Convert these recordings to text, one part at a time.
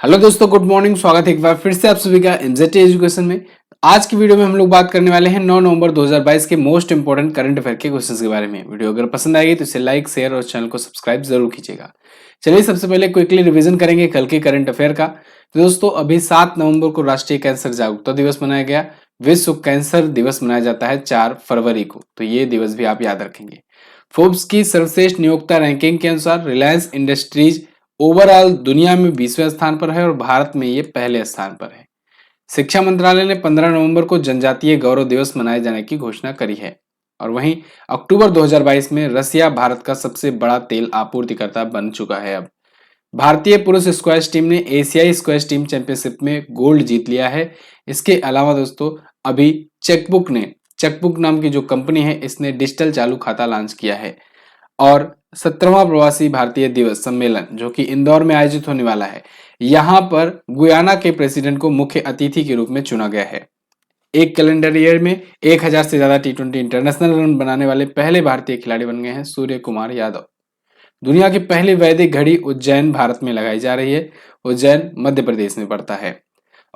Hello दोस्तों, good morning. स्वागत है एक बार फिर से आप सभी का एमजेटी एजुकेशन में। आज की वीडियो में हम लोग बात करने वाले हैं 9 नवंबर 2022 के मोस्ट इंपोर्टेंट करंट अफेयर के क्वेश्चंस के बारे में। वीडियो अगर पसंद आएगी तो इसे लाइक, शेयर और चैनल को सब्सक्राइब जरूर कीजिएगा। चलिए सबसे पहले क्विकली रिवीजन करेंगे कल के करंट अफेयर का। तो दोस्तों अभी 7 नवंबर को राष्ट्रीय कैंसर जागरूकता दिवस मनाया गया। विश्व कैंसर दिवस मनाया जाता है 4 फरवरी को, तो ये दिवस भी आप याद रखेंगे। फोर्ब्स की सर्वश्रेष्ठ नियोक्ता रैंकिंग के अनुसार रिलायंस इंडस्ट्रीज ओवरऑल दुनिया में 20वें स्थान पर है और भारत में ये पहले स्थान पर है। शिक्षा मंत्रालय ने 15 नवंबर को जनजातीय गौरव दिवस मनाए जाने की घोषणा करी है। और वहीं अक्टूबर 2022 में रसिया भारत का सबसे बड़ा तेल आपूर्तिकर्ता बन चुका है। अब भारतीय पुरुष स्क्वैश टीम ने एशियाई स्क्वैश टीम चैंपियनशिप में गोल्ड जीत लिया है। इसके अलावा दोस्तों अभी चेकबुक नाम की जो कंपनी है इसने डिजिटल चालू खाता लॉन्च किया है। और 17वां प्रवासी भारतीय दिवस सम्मेलन जो कि इंदौर में आयोजित होने वाला है, यहां पर गुयाना के प्रेसिडेंट को मुख्य अतिथि के रूप में चुना गया है। एक कैलेंडर ईयर में 1000 से ज्यादा टी20 इंटरनेशनल रन बनाने वाले पहले भारतीय खिलाड़ी बन गए हैं सूर्य कुमार यादव। दुनिया की पहली वैदिक घड़ी उज्जैन भारत में लगाई जा रही है। उज्जैन मध्य प्रदेश में पड़ता है।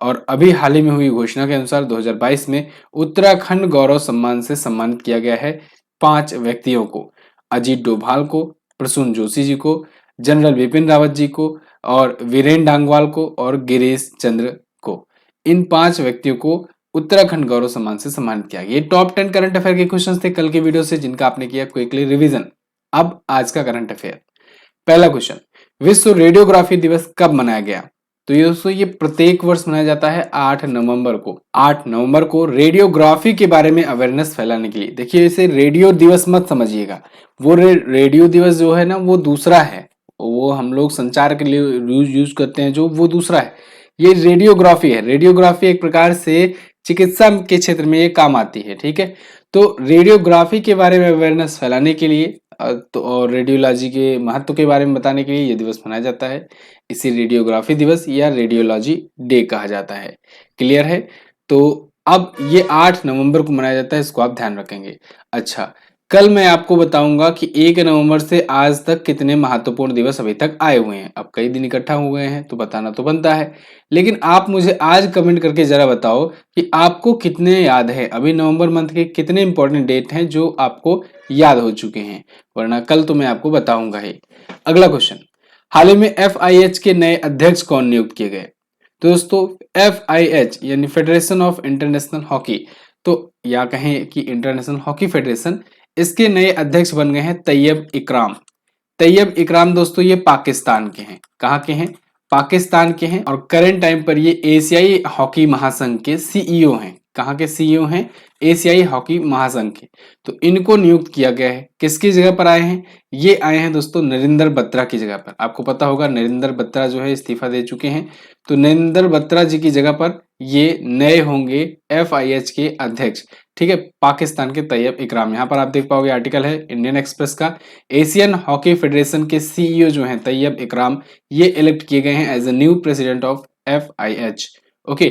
और अभी हाल ही में हुई घोषणा के अनुसार 2022 में उत्तराखंड गौरव सम्मान से सम्मानित किया गया है 5 व्यक्तियों को। अजीत डोभाल को, प्रसून जोशी जी को, जनरल बिपिन रावत जी को और वीरेन डांगवाल को और गिरीश चंद्र को। इन 5 व्यक्तियों को उत्तराखंड गौरव सम्मान से सम्मानित किया गया। ये टॉप 10 करंट अफेयर के क्वेश्चंस थे कल के वीडियो से, जिनका आपने किया क्विकली रिवीजन। अब आज का करंट अफेयर। पहला क्वेश्चन, विश्व रेडियोग्राफी दिवस कब मनाया गया? तो ये दोस्तों ये प्रत्येक वर्ष मनाया जाता है 8 नवंबर को। 8 नवंबर को रेडियोग्राफी के बारे में अवेयरनेस फैलाने के लिए। देखिए इसे रेडियो दिवस मत समझिएगा, वो रेडियो दिवस जो है ना वो दूसरा है। वो हम लोग संचार के लिए यूज करते हैं जो, वो दूसरा है। ये रेडियोग्राफी है। रेडियोग्राफी एक प्रकार से चिकित्सा के क्षेत्र में ये काम आती है, ठीक है। तो रेडियोग्राफी के बारे में अवेयरनेस फैलाने के लिए तो और रेडियोलॉजी के महत्व के बारे में बताने के लिए यह दिवस मनाया जाता है। इसे रेडियोग्राफी दिवस या रेडियोलॉजी डे कहा जाता है। क्लियर है? तो अब ये 8 नवंबर को मनाया जाता है, इसको आप ध्यान रखेंगे। अच्छा, कल मैं आपको बताऊंगा कि 1 नवंबर से आज तक कितने महत्वपूर्ण दिवस अभी तक आए हुए हैं। अब कई दिन इकट्ठा हो गए हैं तो बताना तो बनता है, लेकिन आप मुझे आज कमेंट करके जरा बताओ कि आपको कितने याद है, अभी नवंबर मंथ के कितने इंपॉर्टेंट डेट हैं जो आपको याद हो चुके हैं, वरना कल तो मैं आपको बताऊंगा ही। अगला क्वेश्चन, हाल ही में FIH के नए अध्यक्ष कौन नियुक्त किए गए? तो दोस्तों FIH यानी फेडरेशन ऑफ इंटरनेशनल हॉकी, तो या कहें कि इंटरनेशनल हॉकी फेडरेशन, इसके नए अध्यक्ष बन गए हैं तैयब इकराम। तैयब इकराम दोस्तों ये पाकिस्तान के हैं। कहाँ के हैं? पाकिस्तान के हैं। और करंट टाइम पर ये एशियाई हॉकी महासंघ के CEO हैं। कहाँ के CEO हैं? एशियाई हॉकी महासंघ के। तो इनको नियुक्त किया गया है। किसकी जगह पर आए हैं? ये आए हैं दोस्तों नरेंद्र बत्रा की जगह पर। आपको पता होगा नरेंद्र बत्रा जो है इस्तीफा दे चुके हैं, तो नरेंद्र बत्रा जी की जगह पर ये नए होंगे FIH के अध्यक्ष। ठीक है, पाकिस्तान के तैयब इकराम। यहाँ पर आप देख पाओगे आर्टिकल है इंडियन एक्सप्रेस का। एशियन हॉकी फेडरेशन के CEO जो हैं तैयब इकराम, ये इलेक्ट किए गए हैं as a new president of FIH। Okay,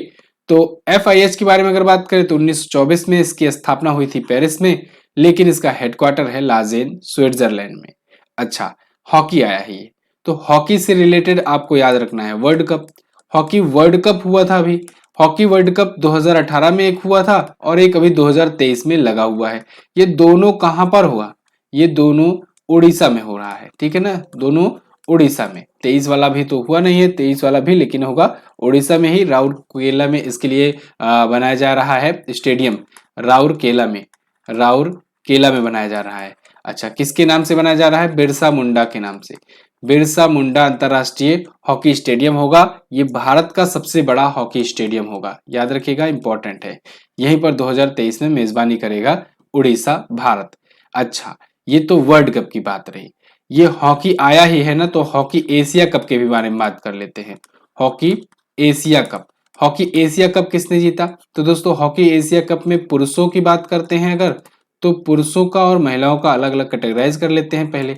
तो FIH के बारे में अगर बात करें तो 1924 में इसकी स्थापना हुई थी पेरिस में, लेकिन इसका हेडक्वार्टर है लाजेन स्विट्जरलैंड में। अच्छा, हॉकी आया है ये, तो हॉकी से रिलेटेड आपको याद रखना है world cup. Hockey world cup हुआ था अभी। हॉकी वर्ल्ड कप 2018 में एक हुआ था और एक अभी 2023 में लगा हुआ है। ये दोनों कहां पर हुआ? ये दोनों उड़ीसा में हो रहा है, ठीक है ना, दोनों उड़ीसा में। 23 वाला भी तो हुआ नहीं है, 23 वाला भी, लेकिन होगा उड़ीसा में ही। राउरकेला में इसके लिए बनाया जा रहा है स्टेडियम। राउरकेला में बनाया जा रहा है। अच्छा, किसके नाम से बनाया जा रहा है? बिरसा मुंडा के नाम से। बिरसा मुंडा अंतरराष्ट्रीय हॉकी स्टेडियम होगा। ये भारत का सबसे बड़ा हॉकी स्टेडियम होगा, याद रखिएगा, इंपॉर्टेंट है। यहीं पर 2023 में मेजबानी करेगा उड़ीसा, भारत। अच्छा, ये तो वर्ल्ड कप की बात रही। ये हॉकी आया ही है ना, तो हॉकी एशिया कप के भी बारे में बात कर लेते हैं। Hockey Asia cup. Hockey Asia cup किसने जीता? तो दोस्तों हॉकी एशिया कप में पुरुषों की बात करते हैं अगर, तो पुरुषों का और महिलाओं का अलग अलग कैटेगराइज कर लेते हैं। पहले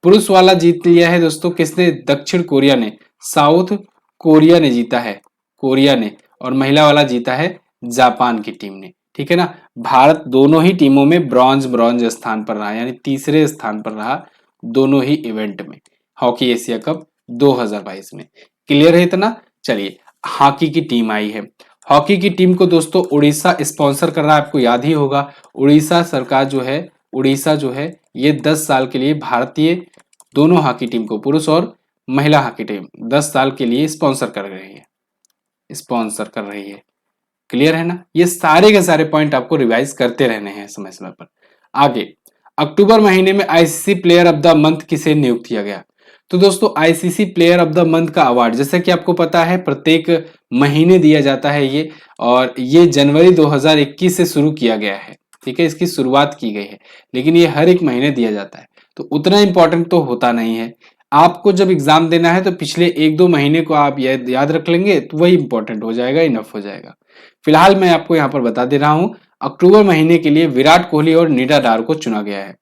पुरुष वाला जीत लिया है दोस्तों किसने? दक्षिण कोरिया ने, साउथ कोरिया ने जीता है, कोरिया ने। और महिला वाला जीता है जापान की टीम ने, ठीक है ना। भारत दोनों ही टीमों में ब्रॉन्ज स्थान पर रहा, यानी तीसरे स्थान पर रहा दोनों ही इवेंट में, हॉकी एशिया कप 2022 में। क्लियर है इतना? चलिए, हॉकी की टीम आई है। हॉकी की टीम को दोस्तों उड़ीसा स्पॉन्सर कर रहा है, आपको याद ही होगा। उड़ीसा सरकार जो है, उड़ीसा जो है ये 10 साल के लिए भारतीय दोनों हॉकी टीम को, पुरुष और महिला हॉकी टीम 10 साल के लिए स्पॉन्सर कर रही है, स्पॉन्सर कर रही है। क्लियर है ना? ये सारे के सारे पॉइंट आपको रिवाइज करते रहने हैं समय समय पर। आगे, अक्टूबर महीने में ICC player of the month किसे नियुक्त किया गया? तो दोस्तों ICC player of the month का अवार्ड जैसे कि आपको पता है प्रत्येक महीने दिया जाता है ये, और ये जनवरी 2021 से शुरू किया गया है। ठीक है, इसकी शुरुआत की गई है, लेकिन ये हर एक महीने दिया जाता है, तो उतना इंपॉर्टेंट तो होता नहीं है। आपको जब एग्जाम देना है तो पिछले 1-2 महीने को आप याद रख लेंगे तो वही इंपॉर्टेंट हो जाएगा, इनफ हो जाएगा। फिलहाल मैं आपको यहाँ पर बता दे रहा हूँ, अक्टूबर महीने के लिए विराट कोहली और नीडा डार को चुना गया है।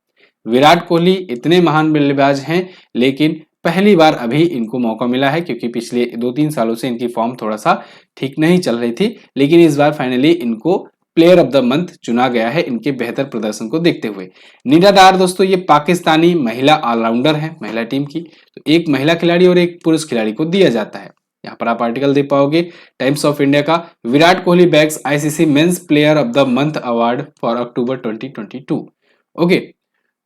विराट कोहली इतने महान बल्लेबाज हैं, लेकिन पहली बार अभी इनको मौका मिला है, क्योंकि पिछले 2-3 सालों से इनकी फॉर्म थोड़ा सा ठीक नहीं चल रही थी, लेकिन इस बार फाइनली इनको प्लेयर ऑफ द मंथ चुना गया है इनके बेहतर प्रदर्शन को देखते हुए। नीडा डार दोस्तों ये पाकिस्तानी महिला ऑलराउंडर है, महिला टीम की, तो एक महिला खिलाड़ी और एक पुरुष खिलाड़ी को दिया जाता है। यहाँ पर आप आर्टिकल देख पाओगे टाइम्स ऑफ इंडिया का, Virat Kohli bags ICC men's player of the month award for October 2022। Okay,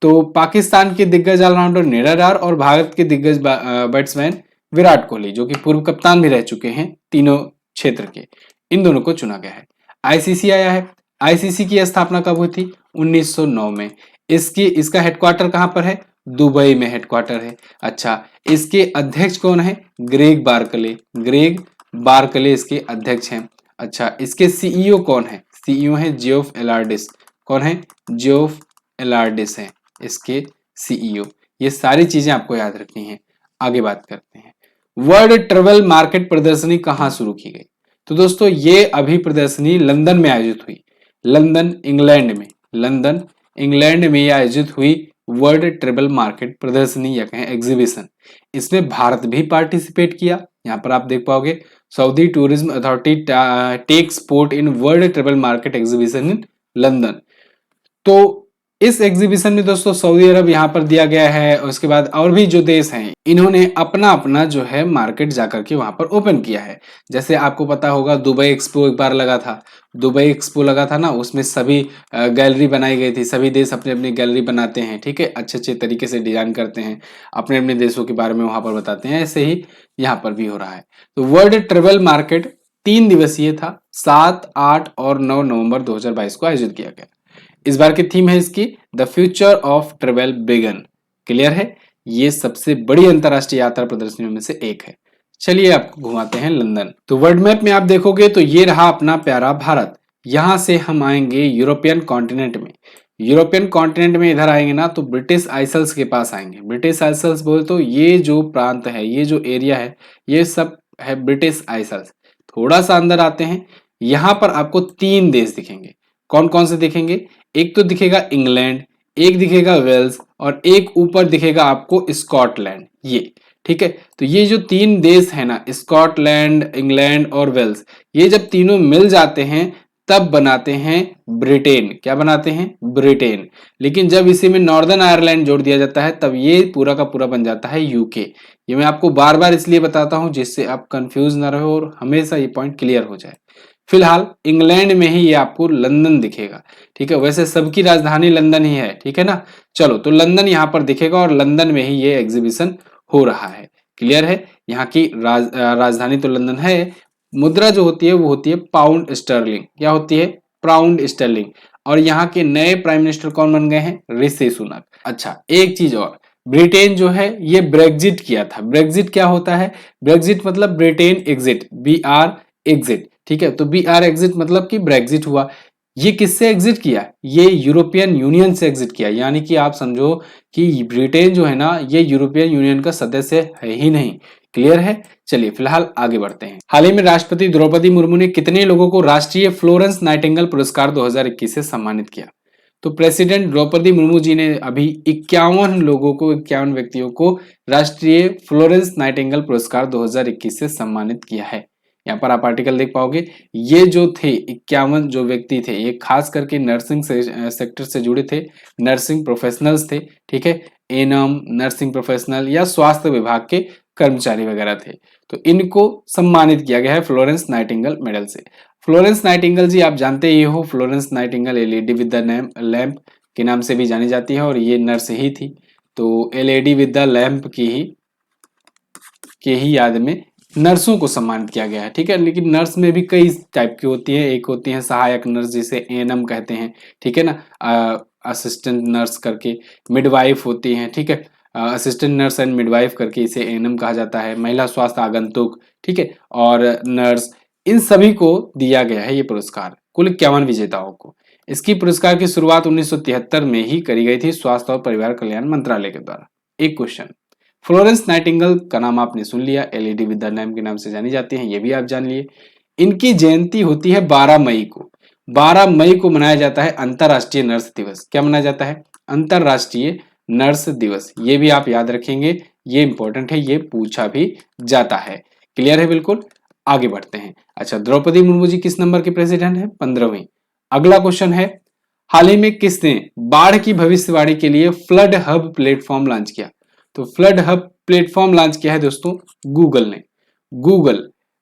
तो पाकिस्तान के दिग्गज ऑलराउंडर नीडा डार और भारत के दिग्गज बैट्समैन विराट कोहली, जो कि पूर्व कप्तान भी रह चुके हैं तीनों क्षेत्र के, इन दोनों को चुना गया है। आईसीसी आया है। आईसीसी की स्थापना कब हुई थी? 1909 में। इसका हेडक्वार्टर कहां पर है? दुबई में हेडक्वार्टर है। अच्छा, इसके अध्यक्ष कौन है? Greg Barclay. ग्रेग बार्कले इसके अध्यक्ष हैं। अच्छा, इसके सीईओ कौन है? सीईओ है जियोफ एलार्डिस। कौन है? जियोफ एलार्डिस है इसके सीईओ। ये सारी चीजें आपको याद रखनी है। आगे बात करते हैं, वर्ल्ड ट्रेवल मार्केट प्रदर्शनी कहां शुरू की गई? तो दोस्तों ये अभी प्रदर्शनी लंदन में आयोजित हुई। लंदन इंग्लैंड में, लंदन इंग्लैंड में ये आयोजित हुई वर्ल्ड ट्रेवल मार्केट प्रदर्शनी या कहें एग्जीबिशन। इसमें भारत भी पार्टिसिपेट किया। यहाँ पर आप देख पाओगे, Saudi tourism authority takes part in world travel market exhibition in London. तो इस एग्जीबिशन में दोस्तों सऊदी अरब यहाँ पर दिया गया है, और उसके बाद और भी जो देश हैं इन्होंने अपना अपना जो है मार्केट जाकर के वहां पर ओपन किया है। जैसे आपको पता होगा दुबई एक्सपो एक बार लगा था, दुबई एक्सपो लगा था ना, उसमें सभी गैलरी बनाई गई थी। सभी देश अपनी अपनी गैलरी बनाते हैं, ठीक है, अच्छे अच्छे तरीके से डिजाइन करते हैं, अपने अपने देशों के बारे में वहां पर बताते हैं। ऐसे ही यहाँ पर भी हो रहा है। तो वर्ल्ड ट्रेवल मार्केट 3 दिवसीय था, 7, 8 और 9 नवंबर 2022 को आयोजित किया गया। इस बार की थीम है इसकी the future of travel begin. Clear है? ये सबसे बड़ी अंतरराष्ट्रीय यात्रा प्रदर्शनियों में से एक है। चलिए आपको घुमाते हैं लंदन। तो वर्ल्ड मैप में आप देखोगे तो ये रहा अपना प्यारा भारत। यहां से हम आएंगे यूरोपियन कॉन्टिनेंट में। यूरोपियन कॉन्टिनेंट में इधर आएंगे ना तो ब्रिटिश आइसल्स के पास आएंगे। ब्रिटिश आइसल्स बोले तो ये जो प्रांत है, ये जो एरिया है, ये सब है ब्रिटिश आइसल्स। थोड़ा सा अंदर आते हैं, यहां पर आपको 3 देश दिखेंगे। कौन कौन से दिखेंगे? एक तो दिखेगा इंग्लैंड, एक दिखेगा वेल्स, और एक ऊपर दिखेगा आपको स्कॉटलैंड। ये ठीक है, तो ये जो 3 देश है ना, स्कॉटलैंड, इंग्लैंड और वेल्स, ये जब तीनों मिल जाते हैं तब बनाते हैं ब्रिटेन। क्या बनाते हैं? ब्रिटेन। लेकिन जब इसी में नॉर्दर्न आयरलैंड जोड़ दिया जाता है तब ये पूरा का पूरा बन जाता है यूके। ये मैं आपको बार बार इसलिए बताता हूं जिससे आप कंफ्यूज ना रहो और हमेशा ये पॉइंट क्लियर हो जाए। फिलहाल इंग्लैंड में ही ये आपको लंदन दिखेगा। ठीक है, वैसे सबकी राजधानी लंदन ही है, ठीक है ना। चलो, तो लंदन यहाँ पर दिखेगा और लंदन में ही ये एग्जीबिशन हो रहा है। क्लियर है? यहाँ की राजधानी तो लंदन है। मुद्रा जो होती है वो होती है पाउंड स्टर्लिंग। क्या होती है? Pound sterling. और यहाँ के नए प्राइम मिनिस्टर कौन बन गए हैं? ऋषि सुनक। अच्छा, एक चीज और, ब्रिटेन जो है ये ब्रेग्जिट किया था। ब्रेग्जिट क्या होता है? ब्रेग्जिट मतलब ब्रिटेन एग्जिट, BR एग्जिट। ठीक है, तो BR एग्जिट मतलब कि ब्रेग्जिट हुआ। ये किससे एग्जिट किया? ये यूरोपियन यूनियन से एग्जिट किया। यानी कि आप समझो कि ब्रिटेन जो है ना, ये यूरोपियन यूनियन का सदस्य है ही नहीं। क्लियर है? चलिए फिलहाल आगे बढ़ते हैं। हाल ही में राष्ट्रपति द्रौपदी मुर्मू ने कितने लोगों को राष्ट्रीय फ्लोरेंस नाइटिंगेल पुरस्कार 2021 से सम्मानित किया? तो प्रेसिडेंट द्रौपदी मुर्मू जी ने अभी 51 लोगों को, 51 व्यक्तियों को राष्ट्रीय फ्लोरेंस नाइटिंगेल पुरस्कार 2021 से सम्मानित किया है। यहाँ पर आप आर्टिकल देख पाओगे। ये जो थे 51 जो व्यक्ति थे, ये खास करके नर्सिंग सेक्टर से जुड़े थे, नर्सिंग प्रोफेशनल्स थे। ठीक है, एनम, नर्सिंग प्रोफेशनल या स्वास्थ्य विभाग के कर्मचारी वगैरह थे। तो इनको सम्मानित किया गया है फ्लोरेंस नाइटिंगेल मेडल से। फ्लोरेंस नाइटिंगेल जी आप जानते ही हो, Florence Nightingale A lady with the lamp के नाम से भी जानी जाती है और ये नर्स ही थी। तो ए लेडी विद द लैम्प की ही याद में नर्सों को सम्मानित किया गया है। ठीक है, लेकिन नर्स में भी कई टाइप की होती है। एक होती है सहायक नर्स जिसे एएनएम कहते हैं, ठीक है ना, असिस्टेंट नर्स करके। मिडवाइफ होती है, ठीक है, असिस्टेंट नर्स एंड मिडवाइफ करके इसे एएनएम कहा जाता है। महिला स्वास्थ्य आगंतुक, ठीक है, और नर्स, इन सभी को दिया गया है ये पुरस्कार, कुल 51 विजेताओं को। इसकी पुरस्कार की शुरुआत 1973 में ही करी गई थी स्वास्थ्य और परिवार कल्याण मंत्रालय के द्वारा। एक क्वेश्चन, फ्लोरेंस नाइटिंगेल का नाम आपने सुन लिया, एलईडी विद द लैम्प के नाम से जानी जाती हैं, ये भी आप जान लिए। इनकी जयंती होती है 12 मई को। 12 मई को मनाया जाता है अंतरराष्ट्रीय नर्स दिवस। क्या मनाया जाता है? अंतरराष्ट्रीय नर्स दिवस। ये भी आप याद रखेंगे, ये इंपॉर्टेंट है, ये पूछा भी जाता है। क्लियर है? बिल्कुल। आगे बढ़ते हैं। अच्छा, द्रौपदी मुर्मू जी किस नंबर के प्रेसिडेंट है? 15वीं। अगला क्वेश्चन है, हाल ही में किसने बाढ़ की भविष्यवाणी के लिए फ्लड हब प्लेटफॉर्म लॉन्च किया? तो फ्लड हब प्लेटफॉर्म लॉन्च किया है दोस्तों गूगल ने।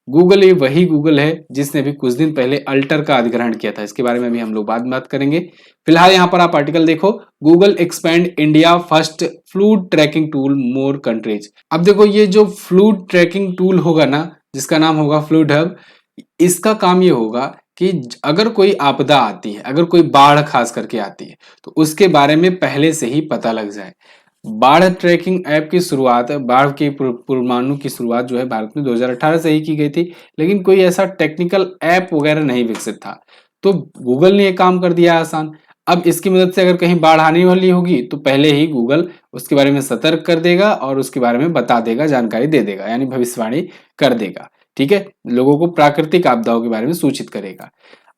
गूगल ये वही गूगल है जिसने भी कुछ दिन पहले अल्टर का अधिग्रहण किया था। इसके बारे में भी हम लोग बाद में बात करेंगे। फिलहाल यहाँ पर आप आर्टिकल देखो, Google expand India first fluid tracking tool मोर कंट्रीज। अब देखो, ये जो फ्लूड ट्रैकिंग टूल होगा ना, जिसका नाम होगा फ्लूड हब, इसका काम ये होगा कि अगर कोई आपदा आती है, अगर कोई बाढ़ खास करके आती है, तो उसके बारे में पहले से ही पता लग जाए। बाढ़ ट्रैकिंग ऐप की शुरुआत, बाढ़ के पूर्वानुमान की शुरुआत जो है भारत में 2018 से ही की गई थी, लेकिन कोई ऐसा टेक्निकल ऐप वगैरह नहीं विकसित था। तो गूगल ने ये काम कर दिया आसान। अब इसकी मदद से अगर कहीं बाढ़ आने वाली होगी तो पहले ही गूगल उसके बारे में सतर्क कर देगा और उसके बारे में बता देगा, जानकारी दे देगा, यानी भविष्यवाणी कर देगा। ठीक है, लोगों को प्राकृतिक आपदाओं के बारे में सूचित करेगा।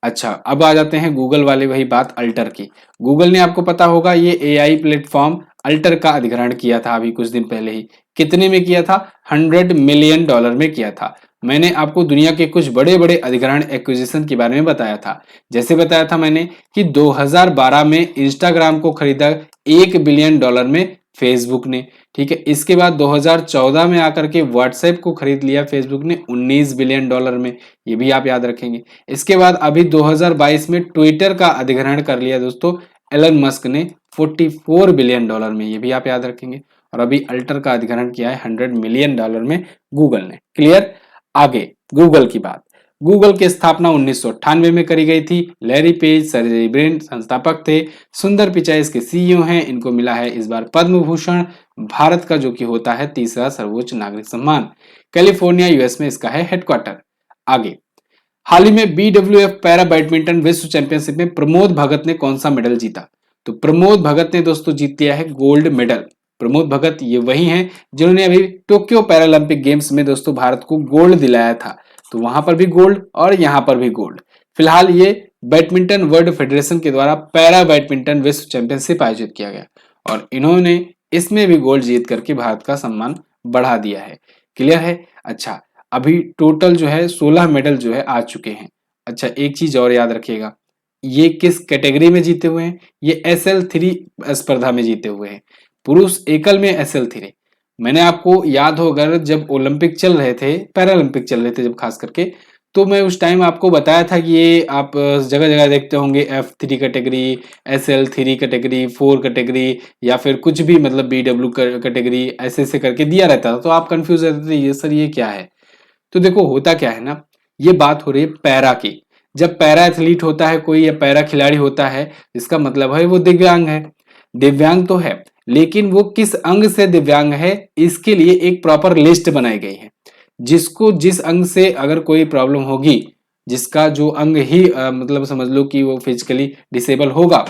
अच्छा, अब आ जाते हैं गूगल वाले वही बात अल्टर की। गूगल ने, आपको पता होगा, ये एआई प्लेटफॉर्म अल्टर का अधिग्रहण किया था अभी कुछ दिन पहले ही। कितने में किया था? $100 मिलियन में किया था। मैंने आपको दुनिया के कुछ बड़े बड़े अधिग्रहण एक्विजिशन के बारे में बताया था। जैसे बताया था मैंने कि 2012 में इंस्टाग्राम को खरीदा $1 बिलियन में फेसबुक ने। ठीक है, इसके बाद 2014 में आकर के व्हाट्सएप को खरीद लिया फेसबुक ने $19 बिलियन में। ये भी आप याद रखेंगे। इसके बाद अभी 2022 में ट्विटर का अधिग्रहण कर लिया दोस्तों एलन मस्क ने $44 बिलियन में। ये भी आप याद रखेंगे। और अभी अल्टर का अधिग्रहण किया है $100 मिलियन में गूगल ने। क्लियर? आगे गूगल की बात। गूगल की स्थापना 1998 में करी गई थी। लैरी पेज, सर्जेई ब्रिन संस्थापक थे। सुंदर पिचाई इसके सीईओ हैं। इनको मिला है इस बार पद्म भूषण, भारत का जो कि होता है तीसरा सर्वोच्च नागरिक सम्मान। कैलिफोर्निया यूएस में इसका है हेडक्वार्टर। आगे, हाल ही में बीडब्ल्यूएफ पैरा बैडमिंटन विश्व चैंपियनशिप में प्रमोद भगत ने कौन सा मेडल जीता? तो प्रमोद भगत ने दोस्तों जीत लिया है गोल्ड मेडल। प्रमोद भगत ये वही हैं जिन्होंने अभी टोक्यो पैरालंपिक गेम्स में दोस्तों भारत को गोल्ड दिलाया था। तो वहां पर भी गोल्ड और यहां पर भी गोल्ड। फिलहाल ये बैडमिंटन वर्ल्ड फेडरेशन के द्वारा पैरा बैडमिंटन विश्व चैंपियनशिप आयोजित किया गया और इन्होंने इसमें भी गोल्ड जीत करके भारत का सम्मान बढ़ा दिया है। क्लियर है? अच्छा, अभी टोटल जो है 16 मेडल जो है आ चुके हैं। अच्छा, एक चीज और याद रखिएगा, ये किस कैटेगरी में जीते हुए हैं? ये SL3 स्पर्धा में जीते हुए हैं। पुरुष एकल में SL3। मैंने आपको याद हो, अगर जब ओलंपिक चल रहे थे, पैरालंपिक चल रहे थे जब खास करके, तो मैं उस टाइम आपको बताया था कि ये आप जगह जगह देखते होंगे F3 category, SL3 category, 4 category या फिर कुछ भी, मतलब BW कैटेगरी ऐसे ऐसे करके दिया रहता था। तो आप कंफ्यूज रहते थे, ये सर ये क्या है? तो देखो होता क्या है ना, ये बात हो रही है पैरा की। जब पैरा एथलीट होता है कोई या पैरा खिलाड़ी होता है, इसका मतलब है वो दिव्यांग है। दिव्यांग तो है, लेकिन वो किस अंग से दिव्यांग है, इसके लिए एक प्रॉपर लिस्ट बनाई गई है। जिसको जिस अंग से अगर कोई प्रॉब्लम होगी, जिसका जो अंग ही मतलब समझ लो कि वो फिजिकली डिसेबल होगा,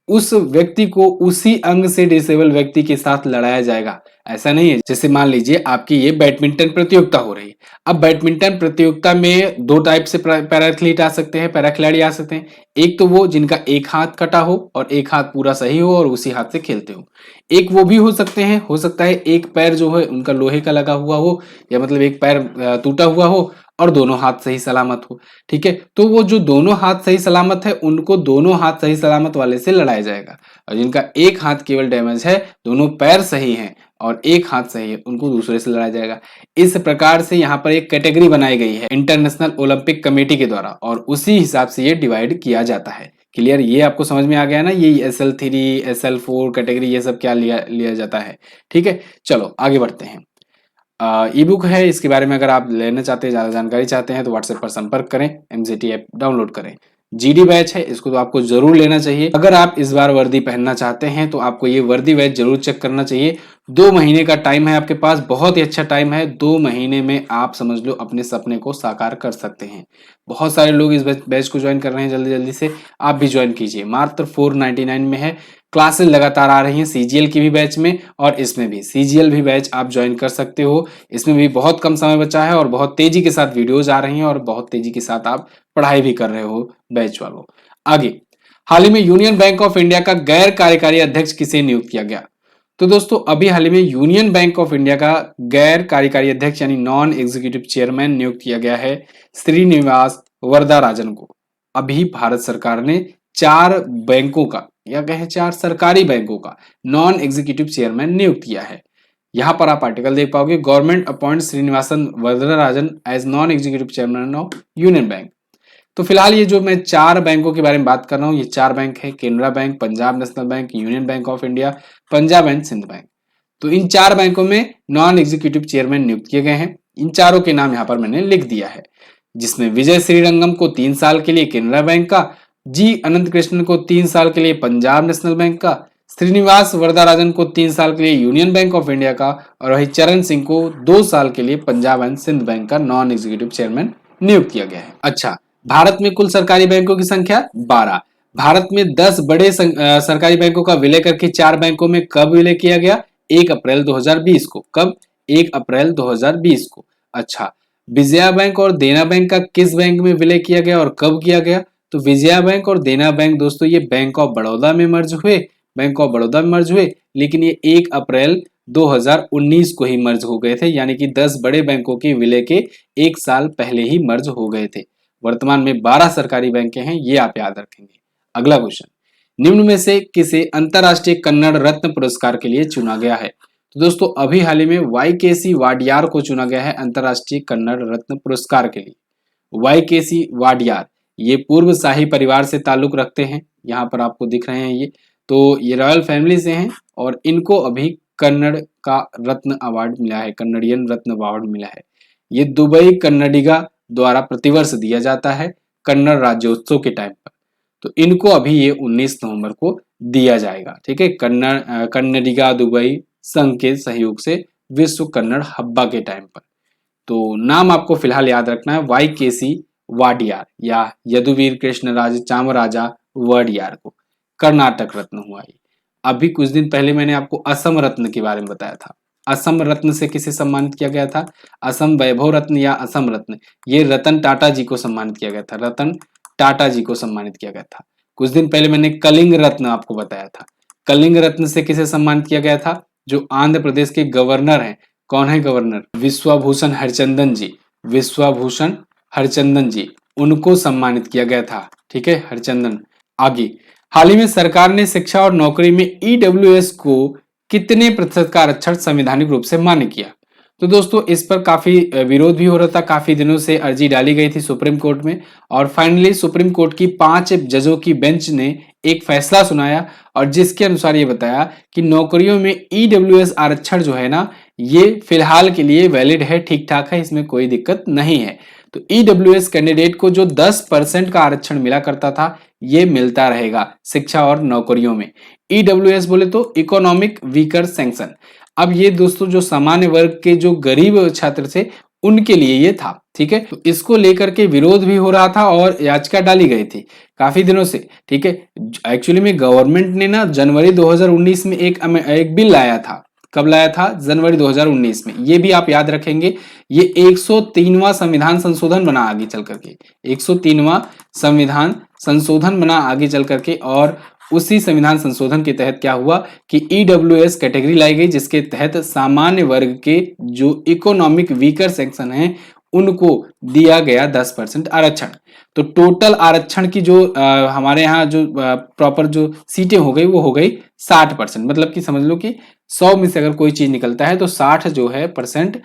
उस व्यक्ति को उसी अंग से डिसेबल व्यक्ति के साथ लड़ाया जाएगा। ऐसा नहीं है, जैसे मान लीजिए आपकी ये बैडमिंटन प्रतियोगिता हो रही है। अब बैडमिंटन प्रतियोगिता में दो टाइप से पैरा एथलीट आ सकते हैं, पैरा खिलाड़ी आ सकते हैं। एक तो वो जिनका एक हाथ कटा हो और एक हाथ पूरा सही हो और उसी हाथ से खेलते हो। एक वो भी हो सकते हैं, हो सकता है एक पैर जो है उनका लोहे का लगा हुआ हो, या मतलब एक पैर टूटा हुआ हो और दोनों हाथ सही सलामत हो। ठीक है, तो वो जो दोनों हाथ सही सलामत है, उनको दोनों हाथ सही सलामत वाले से लड़ाया जाएगा। और जिनका एक हाथ केवल डैमेज है, दोनों पैर सही हैं और एक हाथ सही है उनको दूसरे से लड़ाया जाएगा। इस प्रकार से यहाँ पर एक कैटेगरी बनाई गई है इंटरनेशनल ओलंपिक कमेटी के द्वारा और उसी हिसाब से ये डिवाइड किया जाता है। क्लियर, ये आपको समझ में आ गया ना, ये SL3 SL4 कैटेगरी ये सब क्या लिया लिया जाता है। ठीक है, चलो आगे बढ़ते हैं। ई बुक है, इसके बारे में अगर आप लेना चाहते हैं, ज़्यादा जानकारी चाहते हैं तो व्हाट्सएप पर संपर्क करें, MZT ऐप डाउनलोड करें। GD बैच है, इसको तो आपको जरूर लेना चाहिए। अगर आप इस बार वर्दी पहनना चाहते हैं तो आपको ये वर्दी बैच जरूर चेक करना चाहिए। 2 महीने का टाइम है आपके पास, बहुत ही अच्छा टाइम है। 2 महीने में आप समझ लो अपने सपने को साकार कर सकते हैं। बहुत सारे लोग इस बैच को ज्वाइन कर रहे हैं, जल्दी जल्दी से आप भी ज्वाइन कीजिए। मात्र 499 में है। क्लासेस लगातार आ रही हैं CGL की भी बैच में और इसमें भी। CGL भी बैच आप ज्वाइन कर सकते हो, इसमें भी बहुत कम समय बचा है और बहुत तेजी के साथ वीडियोज आ रही हैं और बहुत तेजी के साथ आप पढ़ाई भी कर रहे हो बैच वालों। आगे, हाल ही में यूनियन बैंक ऑफ इंडिया का गैर कार्यकारी अध्यक्ष किसे नियुक्त किया गया? तो दोस्तों अभी हाल ही में यूनियन बैंक ऑफ इंडिया का गैर कार्यकारी अध्यक्ष यानी नॉन एग्जीक्यूटिव चेयरमैन नियुक्त किया गया है श्रीनिवास वरदराजन को। अभी भारत सरकार ने 4 बैंकों का या कहें 4 सरकारी बैंकों का नॉन एग्जीक्यूटिव चेयरमैन नियुक्त किया है। यहां पर आप आर्टिकल देख पाओगे, government appoint Srinivasan Varadarajan as non executive chairman of union bank. तो फिलहाल ये जो मैं 4 बैंकों के बारे में बात कर रहा हूँ, ये 4 बैंक है, Canara bank, Punjab national bank, union bank of India, Punjab and Sindh bank. तो इन 4 बैंकों में नॉन एग्जीक्यूटिव चेयरमैन नियुक्त किए गए हैं। इन चारों के नाम यहाँ पर मैंने लिख दिया है, जिसमें विजय श्रीरंगम को 3 साल के लिए केनरा बैंक का, जी अनंत कृष्णन को 3 साल के लिए पंजाब नेशनल बैंक का, श्रीनिवास वरदराजन को 3 साल के लिए यूनियन बैंक ऑफ इंडिया का और वही चरण सिंह को 2 साल के लिए पंजाब एंड सिंध बैंक का नॉन एग्जीक्यूटिव चेयरमैन नियुक्त किया गया है। अच्छा, भारत में कुल सरकारी बैंकों की संख्या 12। भारत में 10 बड़े सरकारी बैंकों का विलय करके 4 बैंकों में कब विलय किया गया? 1 अप्रैल 2020 को। कब? 1 अप्रैल 2020 को। अच्छा, विजया बैंक और देना बैंक का किस बैंक में विलय किया गया और कब किया गया? तो विजया बैंक और देना बैंक दोस्तों ये बैंक ऑफ बड़ौदा में मर्ज हुए, बैंक ऑफ बड़ौदा में मर्ज हुए, लेकिन ये 1 अप्रैल 2019 को ही मर्ज हो गए थे, यानी कि 10 बड़े बैंकों के विलय के 1 साल पहले ही मर्ज हो गए थे। वर्तमान में 12 सरकारी बैंकें हैं, ये आप याद रखेंगे। अगला क्वेश्चन, निम्न में से किसे अंतरराष्ट्रीय कन्नड़ रत्न पुरस्कार के लिए चुना गया है? तो दोस्तों अभी हाल ही में YKC वाडियार को चुना गया है अंतरराष्ट्रीय कन्नड़ रत्न पुरस्कार के लिए। YKC वाडियार ये पूर्व शाही परिवार से ताल्लुक रखते हैं, यहाँ पर आपको दिख रहे हैं ये। तो ये रॉयल फैमिली से हैं और इनको अभी कन्नड़ का रत्न अवार्ड मिला है, कन्नड़ियन रत्न अवार्ड मिला है। ये दुबई कन्नडिगा द्वारा प्रतिवर्ष दिया जाता है कन्नड़ राज्योत्सव के टाइम पर। तो इनको अभी ये 19 नवंबर को दिया जाएगा। ठीक है, कन्नडिगा दुबई संघ के सहयोग से विश्व कन्नड़ हब्बा के टाइम पर। तो नाम आपको फिलहाल याद रखना है YKC वाडियार या यदुवीर कृष्णराज चामराजा वाडियार को कर्नाटक रत्न हुआ है। अभी कुछ दिन पहले मैंने आपको असम रत्न के बारे में बताया था। असम रत्न से किसे सम्मानित किया गया था? असम वैभव रत्न या असम रत्न, ये रतन टाटा जी को सम्मानित किया गया था। रतन टाटा जी को सम्मानित किया गया था। कुछ दिन पहले मैंने कलिंग रत्न आपको बताया था। कलिंग रत्न से किसे सम्मानित किया गया था? जो आंध्र प्रदेश के गवर्नर हैं। कौन है गवर्नर? विश्वभूषण हरचंदन जी। विश्वभूषण हरचंदन जी, उनको सम्मानित किया गया था। ठीक है, हरचंदन। आगे, हाल ही में सरकार ने शिक्षा और नौकरी में EWS को कितने प्रतिशत का आरक्षण संवैधानिक रूप से मान्य किया? तो दोस्तों इस पर काफी विरोध भी हो रहा था, काफी दिनों से अर्जी डाली गई थी सुप्रीम कोर्ट में और फाइनली सुप्रीम कोर्ट की 5 जजों की बेंच ने एक फैसला सुनाया और जिसके अनुसार ये बताया कि नौकरियों में EWS आरक्षण जो है ना, ये फिलहाल के लिए वैलिड है, ठीक ठाक है, इसमें कोई दिक्कत नहीं है। तो EWS कैंडिडेट को जो 10% का आरक्षण मिला करता था, ये मिलता रहेगा शिक्षा और नौकरियों में। EWS बोले तो इकोनॉमिक वीकर सेक्शन। अब ये दोस्तों जो सामान्य वर्ग के जो गरीब छात्र थे उनके लिए ये था। ठीक है, तो इसको लेकर के विरोध भी हो रहा था और याचिका डाली गई थी काफी दिनों से। ठीक है, एक्चुअली में गवर्नमेंट ने ना जनवरी 2019 में एक बिल लाया था। कब लाया था? जनवरी 2019 में। ये भी आप याद रखेंगे, ये 103वां संविधान संशोधन बना आगे चल करके, 103वां संविधान संशोधन बना आगे चल करके। और उसी संविधान संशोधन के तहत क्या हुआ कि EWS कैटेगरी लाई गई, जिसके तहत सामान्य वर्ग के जो इकोनॉमिक वीकर सेक्शन है उनको दिया गया 10% आरक्षण। तो टोटल आरक्षण की जो हमारे यहाँ जो प्रॉपर जो सीटें हो गई वो हो गई 60%। मतलब कि समझ लो कि 100 में से अगर कोई चीज निकलता है तो 60 जो है परसेंट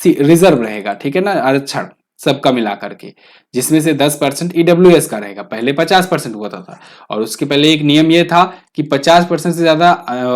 रिजर्व रहेगा, ठीक है ना, आरक्षण सबका मिला करके, जिसमें से 10% ईडब्ल्यूएस का रहेगा। पहले 50% हुआ था और उसके पहले एक नियम यह था कि 50% से ज्यादा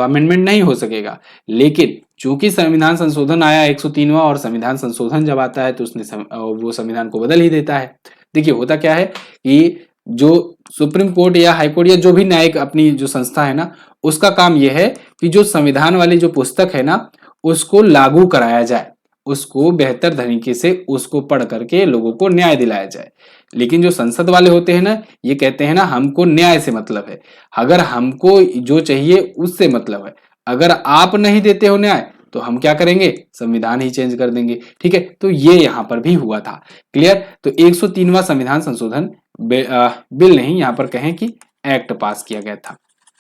अमेंडमेंट नहीं हो सकेगा। लेकिन चूंकि संविधान संशोधन आया 103वां, और संविधान संशोधन जब आता है तो उसने वो संविधान को बदल ही देता है। देखिए होता क्या है कि जो सुप्रीम कोर्ट या हाई कोर्ट या जो भी न्यायिक अपनी जो संस्था है ना, उसका काम यह है कि जो संविधान वाली जो पुस्तक है ना उसको लागू कराया जाए, उसको बेहतर तरीके से उसको पढ़ करके लोगों को न्याय दिलाया जाए। लेकिन जो संसद वाले होते हैं ना, ये कहते हैं ना हमको न्याय से मतलब है, अगर हमको जो चाहिए उससे मतलब है, अगर आप नहीं देते हो न्याय तो हम क्या करेंगे, संविधान ही चेंज कर देंगे। ठीक है, तो ये यहां पर भी हुआ था। क्लियर। तो 103वां संविधान संशोधन बिल नहीं, यहां पर कहें कि एक्ट पास किया गया था।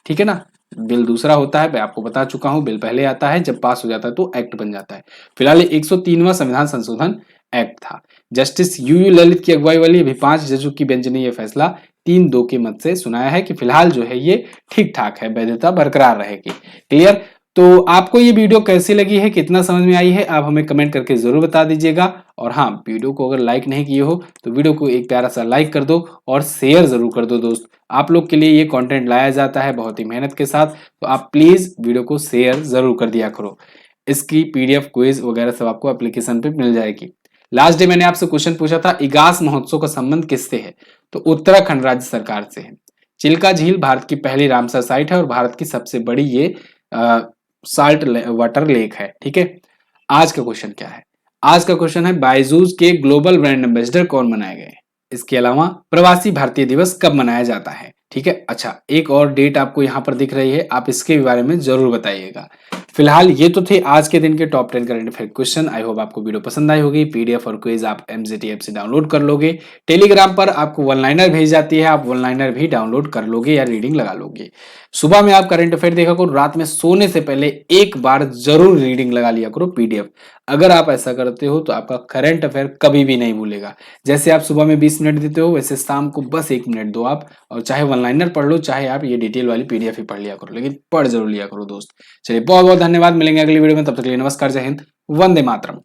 ठीक है ना, बिल दूसरा होता है, मैं आपको बता चुका हूं, बिल पहले आता है, जब पास हो जाता है तो एक्ट बन जाता है। फिलहाल 103वां संविधान संशोधन एक्ट था। जस्टिस यू ललित की अगुवाई वाली अभी 5 जजों की बेंच ने यह फैसला 3-2 के मत से सुनाया है कि फिलहाल जो है ये ठीक ठाक है, वैधता बरकरार रहेगी। क्लियर। तो आपको ये वीडियो कैसी लगी है, कितना समझ में आई है, आप हमें कमेंट करके जरूर बता दीजिएगा। और हाँ, वीडियो को अगर लाइक नहीं किए हो तो वीडियो को एक प्यारा सा लाइक कर दो और शेयर जरूर कर दो दोस्त। आप लोग के लिए ये कंटेंट लाया जाता है बहुत ही मेहनत के साथ, तो आप प्लीज वीडियो को शेयर जरूर कर दिया करो। इसकी पीडीएफ क्विज वगैरह सब आपको एप्लीकेशन पे मिल जाएगी। लास्ट डे मैंने आपसे क्वेश्चन पूछा था इगास महोत्सव का संबंध किससे है, तो उत्तराखंड राज्य सरकार से है। चिल्का झील भारत की पहली रामसर साइट है और भारत की सबसे बड़ी ये साल्ट वाटर लेक है। ठीक है। आज का क्वेश्चन क्या है, आज का क्वेश्चन है बायजूस के ग्लोबल ब्रांड एम्बेसडर कौन बनाए गए। इसके अलावा प्रवासी भारतीय दिवस कब मनाया जाता है। ठीक है। अच्छा, एक और डेट आपको यहाँ पर दिख रही है, आप इसके बारे में जरूर बताइएगा। फिलहाल ये तो थे आज के दिन के top 10 current affair question. I hope आपको वीडियो पसंद आई होगी। पीडीएफ और क्विज आप एमजेटी ऐप से डाउनलोड कर लोगे। टेलीग्राम पर आपको वन लाइनर भेज जाती है, आप वन लाइनर भी डाउनलोड कर लोगे या रीडिंग लगा लोगे। सुबह में आप करंट अफेयर देखा करो, रात में सोने से पहले एक बार जरूर रीडिंग लगा लिया करो पीडीएफ। अगर आप ऐसा करते हो तो आपका करंट अफेयर कभी भी नहीं भूलेगा। जैसे आप सुबह में 20 मिनट देते हो वैसे शाम को बस 1 मिनट दो आप, और चाहे वन लाइनर पढ़ लो चाहे आप ये डिटेल वाली पीडीएफ ही पढ़ लिया करो, लेकिन पढ़ जरूर लिया करो दोस्त। चलिए बहुत बहुत धन्यवाद, मिलेंगे अगली वीडियो में, तब तक के लिए नमस्कार, जय हिंद, वंदे मातरम।